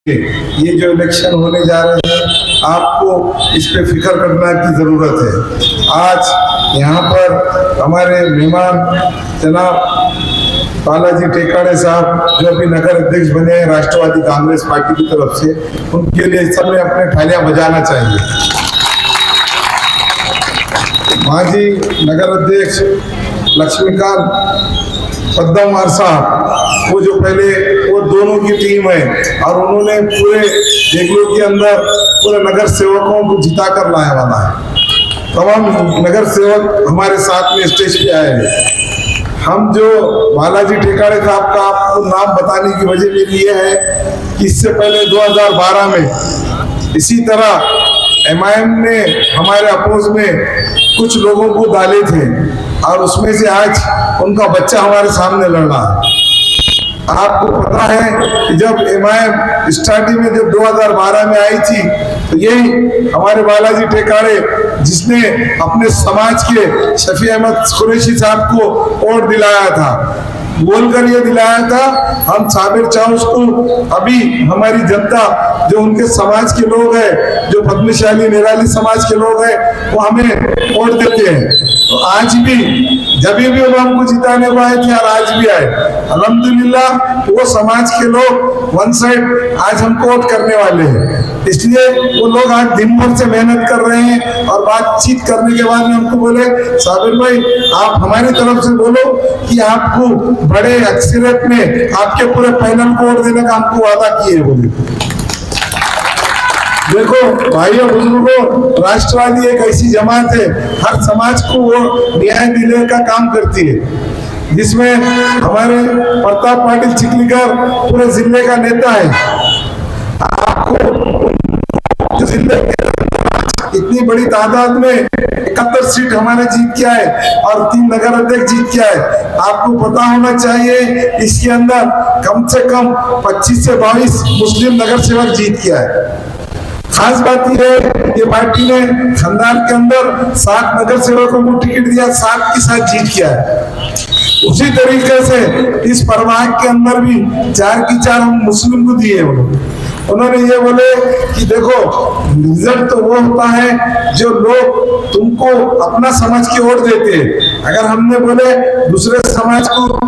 ये जो इलेक्शन होने जा रहे हैं आपको इस पे फिक्र करना की जरूरत है। आज यहाँ पर हमारे मेहमान जनाब बालाजी टेकाड़े साहब जो अभी नगर अध्यक्ष बने हैं राष्ट्रवादी कांग्रेस पार्टी की तरफ से, उनके लिए सबने अपने थालियां बजाना चाहिए। माजी नगर अध्यक्ष लक्ष्मीकांत पद्मवार साहब, वो जो पहले वो दोनों की टीम है और उन्होंने पूरे देगलू के अंदर पूरे नगर सेवकों को जिता कर लाया वाला है। तमाम नगर सेवक हमारे साथ में स्टेज पे आए हैं। हम जो बालाजी टेकाड़े साहब का आपको नाम बताने की वजह मेरी ये है कि इससे पहले 2012 में इसी तरह MIM ने हमारे अपोज में कुछ लोगों को डाले थे और उसमें से आज उनका बच्चा हमारे सामने लड़ रहा है। आपको पता है कि जब MIM स्टार्टिंग में जब 2012 में आई थी तो यही हमारे बालाजी टेकाड़े जिसने अपने समाज के शफी अहमद कुरैशी साहब को वोट दिलाया था, बोलकर ये दिलाया था हम साबिर चाउस को, अभी हमारी जनता जो उनके समाज के लोग हैं, जो पद्मशाली निराली समाज के लोग हैं, वो हमें वोट देते हैं। तो आज भी जब भी वो हमको जिताने को आए थे और आज भी आए, अल्हम्दुलिल्लाह वो समाज के लोग वन साइड आज हमको वोट करने वाले हैं। इसलिए वो लोग आज दिन भर से मेहनत कर रहे हैं और बातचीत करने के बाद में हमको बोले साबिर भाई आप हमारी तरफ से बोलो कि आपको बड़े अक्सरियत में आपके पूरे पैनल को वोट देने का हमको वादा किए बोले। देखो भाइयों बुजुर्गों, राष्ट्रवादी एक ऐसी जमात है हर समाज को वो न्याय दिलाने का काम करती है, जिसमें हमारे प्रताप पाटिल चिखलीकर पूरे जिले का नेता है। आपको जो जिले इतनी बड़ी तादाद में 71 सीट हमारे जीत के आए और 3 नगर अध्यक्ष जीत के आए। आपको पता होना चाहिए इसके अंदर कम से कम 25 से 22 मुस्लिम नगर सेवक जीत के आए। खास बात यह है ये पार्टी ने खानदान के अंदर 7 नगर सेवकों को टिकट दिया, 7 के साथ जीत किया है। उसी तरीके से इस प्रभाग के अंदर भी 4 की 4 हम मुस्लिम को दिए। उन्होंने ये बोले कि देखो रिजल्ट तो वो होता है जो लोग तुमको अपना समझ के वोट देते हैं। अगर हमने बोले दूसरे समाज को,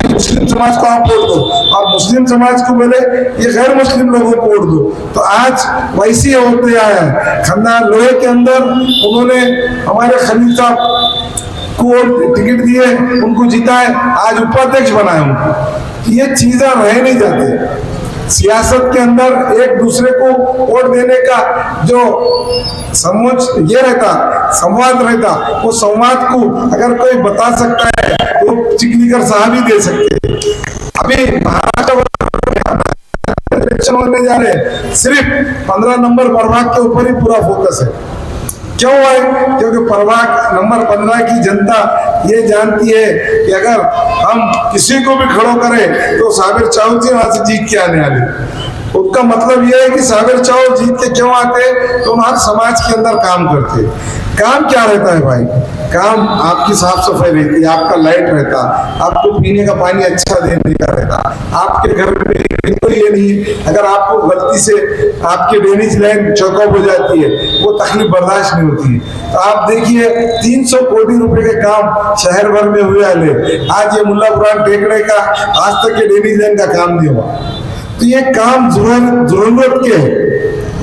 मुस्लिम समाज को आप वोट दो और मुस्लिम समाज को बोले ये गैर मुस्लिम लोगों को वोट दो, तो आज वैसे होते आया है। खानदान लोहे के अंदर उन्होंने हमारे खलील साहब को टिकट दिए, उनको जिताए, आज उपाध्यक्ष बनाए उनको। ये चीजें रह नहीं जाती। सियासत के अंदर एक दूसरे को वोट देने का जो समझ ये रहता, संवाद रहता, वो संवाद को अगर कोई बता सकता है तो चिखलीकर साहब ही दे सकते हैं। अभी महाराष्ट्र इलेक्शन होने जा रहे हैं, सिर्फ 15 नंबर प्रभाग के ऊपर ही पूरा फोकस है। क्यों है? क्योंकि प्रभाग नंबर 15 की जनता ये जानती है कि अगर हम किसी को भी खड़ो करें तो साबिर चाउस जी वहां से जीत के आने वाले। उसका मतलब ये है कि साबिर चाउस जीत के क्यों आते, तो हर समाज के अंदर काम करते। काम क्या रहता है भाई? काम आपकी साफ सफाई रहती है, आपका लाइट रहता, आपको पीने का पानी अच्छा देने का रहता, आपके घर में कोई ये नहीं अगर आपको गलती से आपके ड्रेनेज लाइन चौकअप हो जाती है वो तकलीफ बर्दाश्त नहीं होती। तो आप देखिए 300 कोटी रुपए के काम शहर भर में हुए वाले, आज ये मुल्ला पुरान टेकड़े का आज तक के ड्रेनेज लाइन का काम नहीं हुआ। तो ये काम जरूरत के है।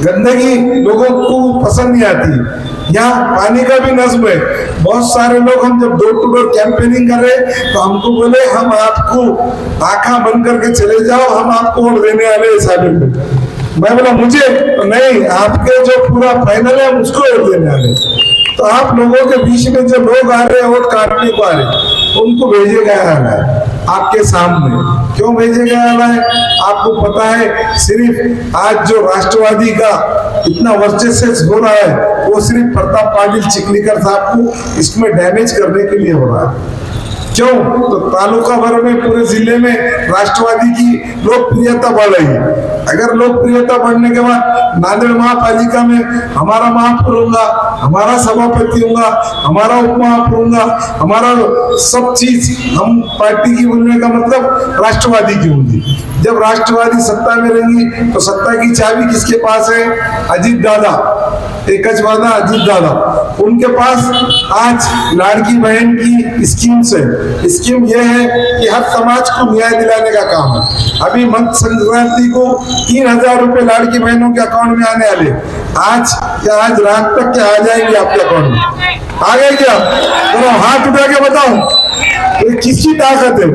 गंदगी लोगों को पसंद नहीं आती। यहाँ पानी का भी नज्म है। बहुत सारे लोग हम जब डोर टू डोर कैंपेनिंग कर रहे तो हमको बोले हम आपको आंखें बंद करके चले जाओ, हम आपको वोट देने वाले साबिर में। मैं बोला मुझे तो नहीं, आपके जो पूरा फाइनल है उसको वोट देने वाले। तो आप लोगों के बीच में जो लोग आ रहे हैं वोट काटने को आ रहे, उनको भेजे गया है आपके सामने। क्यों भेजे गया है? आपको पता है सिर्फ आज जो राष्ट्रवादी का इतना वर्चस्व हो रहा है वो सिर्फ प्रताप पाटिल चिखलीकर साहब को इसमें डैमेज करने के लिए हो रहा है। क्यों? तो तालुका भर में पूरे जिले में राष्ट्रवादी की लोकप्रियता बढ़ रही है। अगर लोकप्रियता बढ़ने के बाद नांदेड़ महापालिका में हमारा महापौर होगा, हमारा सभापति होगा, हमारा उप महापौर होगा, हमारा सब चीज हम पार्टी की बोलने का मतलब राष्ट्रवादी की होगी। जब राष्ट्रवादी सत्ता में रहेंगी तो सत्ता की चाबी किसके पास है? अजीत दादा, एकच वादा अजीत दादा, उनके पास आज लाड़की बहन की स्कीम है। स्कीम यह है कि हर समाज को न्याय दिलाने का काम है। अभी मकर संक्रांति को 3,000 रुपए लाड़की बहनों के अकाउंट में आने वाले, आज रात तक क्या आ जाएंगे आपके अकाउंट में? आ गए क्या? तो हाथ उठा के बताओ, ये किसकी ताकत है?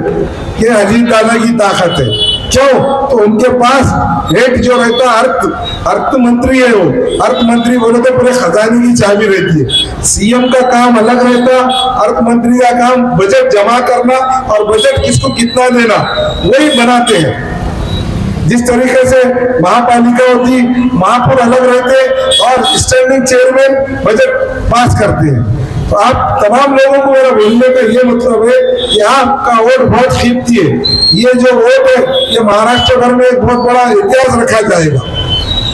ये अजीत दादा की ताकत है। क्यों? तो उनके पास हेड जो रहता अर्थ मंत्री है, वो अर्थ मंत्री बोले तो पूरे खजाने की चाबी रहती है। सीएम का काम अलग रहता, अर्थ मंत्री का काम बजट जमा करना और बजट किसको कितना देना वही बनाते हैं। जिस तरीके से महापालिका होती, महापौर अलग रहते और स्टैंडिंग चेयरमैन बजट पास करते हैं। तो आप तमाम लोगों को मेरा बोलने का ये मतलब है कि आपका वोट बहुत कीमती है। ये जो वोट है ये महाराष्ट्र भर में एक बहुत बड़ा इतिहास रखा जाएगा।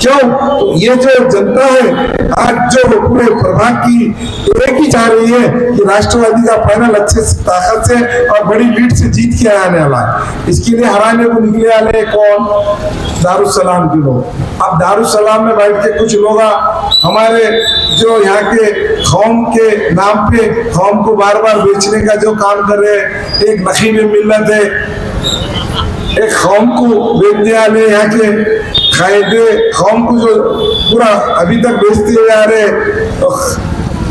क्यों? तो ये जो जनता है आज जो पूरे प्रभाग की एक ही चाह रही है कि राष्ट्रवादी का पैनल अच्छे से ताकत से और बड़ी लीड से जीत के आने वाला है। इसके लिए हराने को निकले वाले कौन? दारुसलाम के लोग। अब दारुसलाम में बैठ के कुछ लोग हमारे जो यहाँ के कौम के नाम पे कौम को बार बार बेचने का जो काम कर रहे हैं, एक नखी में मिलत है, एक कौम को बेचने वाले यहाँ के कायदे कौम को जो पूरा अभी तक बेचते हुए आ रहे, तो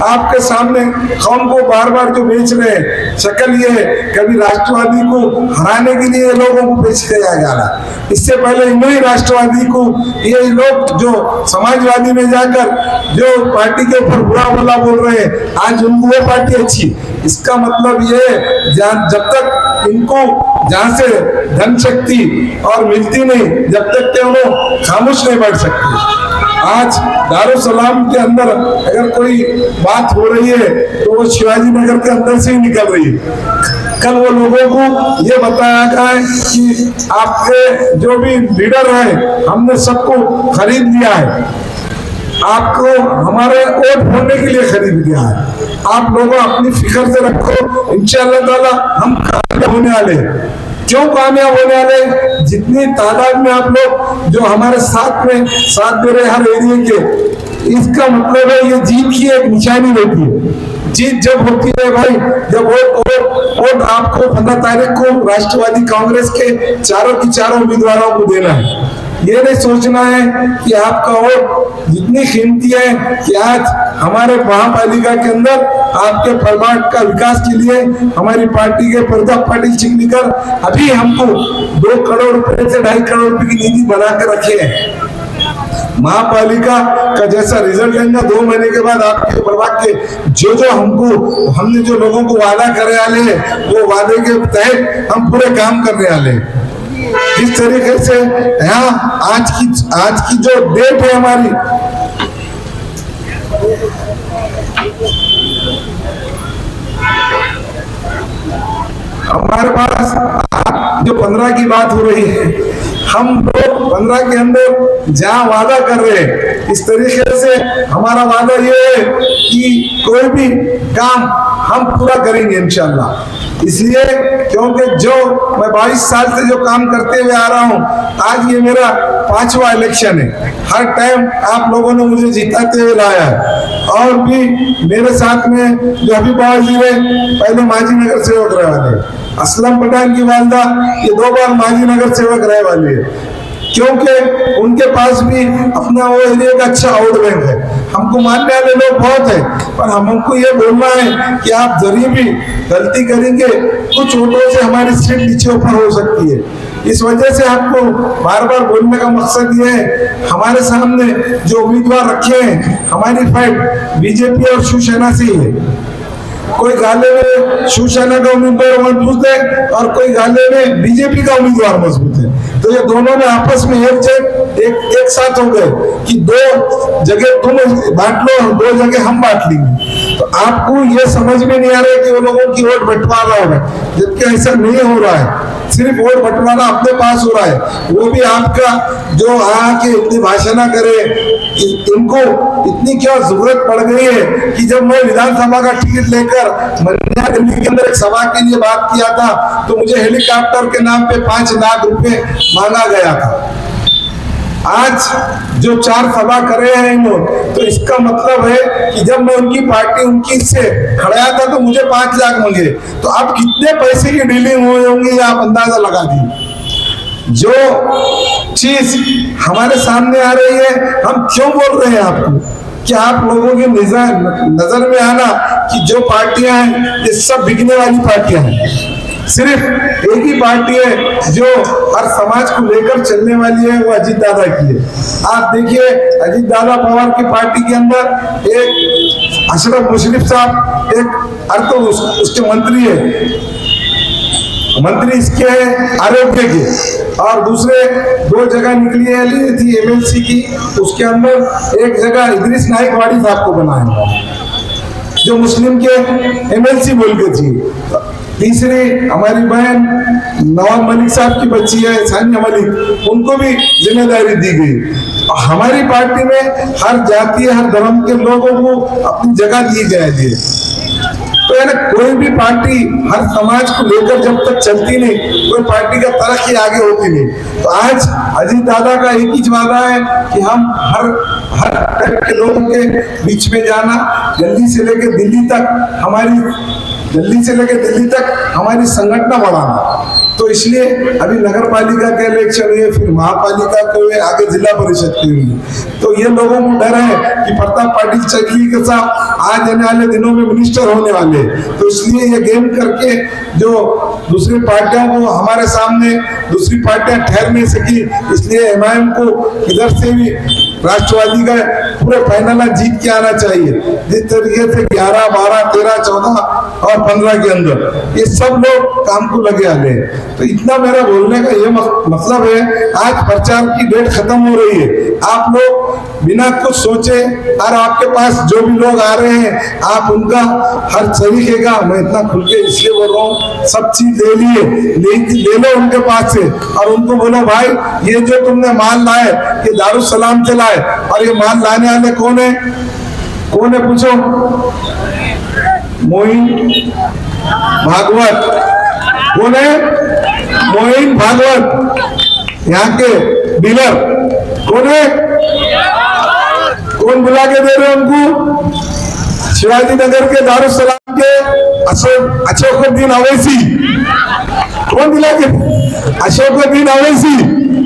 आपके सामने कौम को बार बार जो बेच रहे हैं, शक्ल ये है कभी राष्ट्रवादी को हराने के लिए लोगों को बेच दिया जा रहा। इससे पहले इन्हीं राष्ट्रवादी को ये लोग जो समाजवादी में जाकर जो पार्टी के ऊपर बुरा भला बोल रहे हैं, आज उनको वो पार्टी अच्छी। इसका मतलब ये जब तक इनको जहां से धन शक्ति और मिलती नहीं, जब तक के उन्होंने खामोश नहीं बैठ सकते। आज दारुसलाम के अंदर अगर कोई बात हो रही है तो वो शिवाजी नगर के अंदर से ही निकल रही है। कल वो लोगों को ये बताया गया है कि आपके जो भी लीडर हैं हमने सबको खरीद लिया है, आपको हमारे वोट होने के लिए खरीद लिया है। आप लोगों अपनी फिक्र से रखो, इंशाअल्लाह ताला हम कामयाब होने वाले हैं। क्यों कामयाब होने वाले? जितनी तादाद में आप लोग जो हमारे साथ दे रहे हर एरिया के, इसका मतलब है ये जीत की एक निशानी रहती है। जीत जब होती है भाई, जब वोट आपको 15 तारीख को राष्ट्रवादी कांग्रेस के चारों की चारों उम्मीदवारों को देना है। ये नहीं सोचना है कि आपका वोट जितनी कीमती है कि आज हमारे महापालिका के अंदर आपके प्रभाग का विकास के लिए हमारी पार्टी के प्रताप पाटिल चिखलीकर अभी हमको 2 करोड़ रुपए से 2.5 करोड़ रुपए की निधि बना के रखे हैं। महापालिका का जैसा रिजल्ट आएगा 2 महीने के बाद आपके प्रभाग के जो हमने जो लोगों को वादा करे वाले हैं, वो वादे के तहत हम पूरे काम करने वाले हैं। इस तरीके से यहाँ आज की जो डेट है हमारी, हमारे पास जो 15 की बात हो रही है, हम लोग 15 के अंदर जहाँ वादा कर रहे हैं, इस तरीके से हमारा वादा ये है कि कोई भी काम हम पूरा करेंगे इंशाल्लाह। इसलिए क्योंकि जो मैं 22 साल से जो काम करते हुए आ रहा हूँ, आज ये मेरा 5वां इलेक्शन है। हर टाइम आप लोगों ने मुझे जिताते हुए लाया है। और भी मेरे साथ में जो अभी बाबा जी है, पहले माजी नगर सेवक रहे वाले, असलम पठान की वालदा ये 2 बार माजी नगर सेवक रहे वाली है। क्योंकि उनके पास भी अपना वो एरिया का अच्छा वोट बैंक है। हमको मानने वाले लोग बहुत है, पर हमको ये बोलना है कि आप जरी भी गलती करेंगे कुछ वोटों से हमारी सीट नीचे ऊपर हो सकती है। इस वजह से आपको बार बार बोलने का मकसद ये है, हमारे सामने जो उम्मीदवार रखे हैं, हमारी फाइट बीजेपी और शिवसेना से ही है। कोई गाले में शिवसेना का उम्मीदवार मजबूत है और कोई गाले में बीजेपी का उम्मीदवार मजबूत है। तो ये दोनों ने आपस में एक साथ हो गए कि 2 जगह तुम बांट लो और 2 जगह हम बांट लेंगे। तो आपको ये समझ में नहीं आ रहा है कि वो लोगों की वोट बंटवारा होगा, जबकि ऐसा नहीं हो रहा है। सिर्फ वोट बंटवाना अपने पास हो रहा है। वो भी आपका जो आके इतनी भाषण करे, इनको इतनी क्या जरूरत पड़ गई है कि जब मैं विधानसभा का टिकट लेकर मनिया दिल्ली के अंदर एक सभा के लिए बात किया था तो मुझे हेलीकॉप्टर के नाम पे 5 लाख रुपए मांगा गया था। आज जो 4 सभा करे हैं इन लोग, तो इसका मतलब है कि जब मैं उनकी पार्टी उनकी से खड़ा था तो मुझे 5 लाख मांगे, तो अब कितने पैसे की डीलिंग हुई होंगी आप अंदाजा लगा दी। जो चीज हमारे सामने आ रही है, हम क्यों बोल रहे हैं आपको कि आप लोगों की नजर में आना कि जो पार्टियां हैं ये सब बिकने वाली पार्टियां हैं। सिर्फ एक ही पार्टी है जो हर समाज को लेकर चलने वाली है, वो अजीत दादा की है। आप देखिए अजीत दादा पवार की पार्टी के अंदर एक अशरफ मुशर्रफ साहब एक उसके मंत्री है, मंत्री इसके हैं आरोग्य के, और दूसरे 2 जगह निकली है ली थी एमएलसी की, उसके अंदर एक जगह इदरीस नाइक वाड़ी साहब को बनाया जो मुस्लिम के एमएलसी बोल के थी। तीसरी हमारी बहन नवाब मलिक साहब की बच्ची है सानिया मलिक, उनको भी जिम्मेदारी दी गई। हमारी पार्टी में हर जाति हर धर्म के लोगों को अपनी जगह दी जाएगी। तो यानी कोई भी पार्टी हर समाज को लेकर जब तक चलती नहीं, कोई पार्टी का तरक्की आगे होती नहीं। तो आज अजीत दादा का एक ही वादा है कि हम हर टाइप के लोगों के बीच में जाना, दिल्ली से लेकर दिल्ली तक हमारी संगठन बढ़ाना। तो इसलिए अभी नगर पालिका के इलेक्शन हुए, फिर महापालिका के हुए, आगे जिला परिषद के हुए। तो ये लोगों को डर है कि प्रताप पाटिल चौधरी के साथ आज आने वाले दिनों में मिनिस्टर होने वाले, तो इसलिए ये गेम करके जो दूसरी पार्टियों को हमारे सामने दूसरी पार्टियां ठहर नहीं सकी, इसलिए एमआईएम को इधर से भी राष्ट्रवादी का पूरे फाइनल जीत के आना चाहिए। जिस तरीके से 11, 12, 13, 14 और 15 के अंदर ये सब लोग काम को लगे आले। तो इतना मेरा बोलने का ये मतलब है, आज प्रचार की डेट खत्म हो रही है। आप लोग बिना कुछ सोचे और आपके पास जो भी लोग आ रहे हैं आप उनका हर तरीके का, मैं इतना खुल के इसलिए बोल रहा हूँ, सब चीज ले लो उनके पास से और उनको बोलो भाई ये जो तुमने माल लाए ये दारुसलाम से लाए, और ये माल लाने वाले कौन है पूछो, मोइन भागवत। कौन है? मोइन भागवत। यहाँ के डीलर कौन है? कौन बुला के दे रहे उनको? शिवाजी नगर के दारुसलाम के अशोकुद्दीन अवैसी। कौन दिला के? अशोकुद्दीन अवैसी।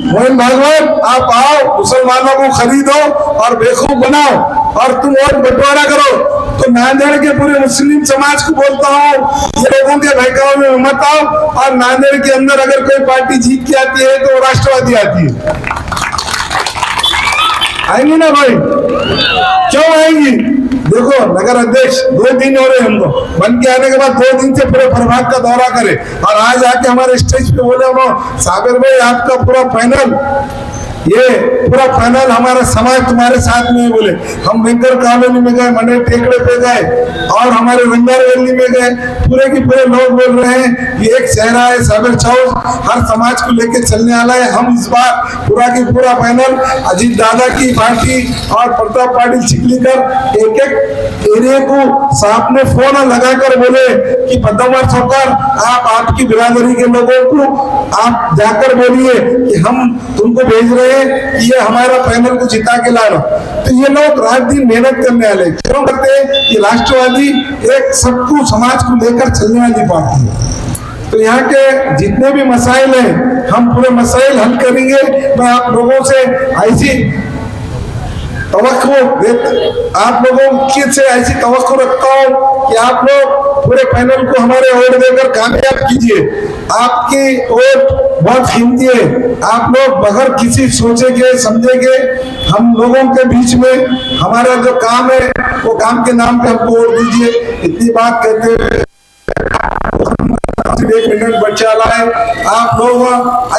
मोइन भागवत, आप आओ, मुसलमानों को खरीदो और बेवकूफ बनाओ और तुम वोट बंटवारा करो। तो नांदेड़ के पूरे मुस्लिम समाज को बोलता हूँ, ये लोगों के बहकावे में मत आओ, और नांदेड़ के अंदर अगर कोई पार्टी जीत के आती है तो राष्ट्रवादी आती है। आएंगी ना भाई? क्यों आएंगी? देखो नगर अध्यक्ष 2 दिन हो रहे हमको बन के आने के बाद, 2 दिन से पूरे प्रभाग का दौरा करे और आज आके हमारे स्टेज पे बोले साबिर भाई आपका पूरा फाइनल हमारा समाज तुम्हारे साथ में। बोले हम बैंकर कॉलोनी में गए, मंडे टेकड़े पे गए और हमारे रंगार वैली में गए, पूरे के पूरे लोग बोल रहे हैं कि एक चेहरा है साबिर चौक, हर समाज को लेके चलने वाला है। हम इस बार पूरा की पूरा फाइनल अजीत दादा की पार्टी और प्रताप पाटिल चिखलीकर एक एरिया को साथ में फोन लगाकर बोले कि पद्मवर होकर आपकी बिरादरी के लोगों को आप जाकर बोलिए कि हम तुमको भेज रहे हैं कि ये हमारा पैनल को जिता के ला लो। तो ये लोग रात दिन मेहनत करने वाले क्यों करते हैं? ये राष्ट्रवादी एक सबको समाज को लेकर चलने वाली पार्टी है। तो यहाँ के जितने भी मसाइल हैं हम पूरे मसाइल हल करेंगे। मैं आप लोगों से ऐसी आप लोगों की से ऐसी तवक्को रखता हूँ कि आप लोग पूरे पैनल को हमारे वोट देकर कामयाब कीजिए। आपकी वोट बहुत कीमती है। आप लोग बगैर किसी सोचे के समझे के हम लोगों के बीच में हमारा जो काम है वो काम के नाम पे हमको वोट दीजिए। इतनी बात कहते हुए 1 मिनट बचा है। आप लोग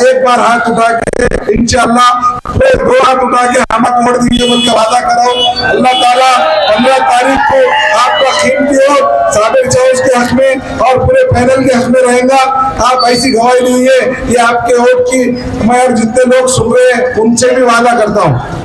एक बार हाथ उठा के इंशाअल्लाह 2 हाथ उठा के हमें वोट दीजिए बोल के वादा कराओ। अल्लाह ताला 15 तारीख को आपका कीमती वोट साबिर चौक के हक में और पूरे पैनल के हक में रहेगा। आप ऐसी गवाही दीजिए, ये आपके वोट की मैं और जितने लोग सुन रहे हैं उनसे भी वादा करता हूँ।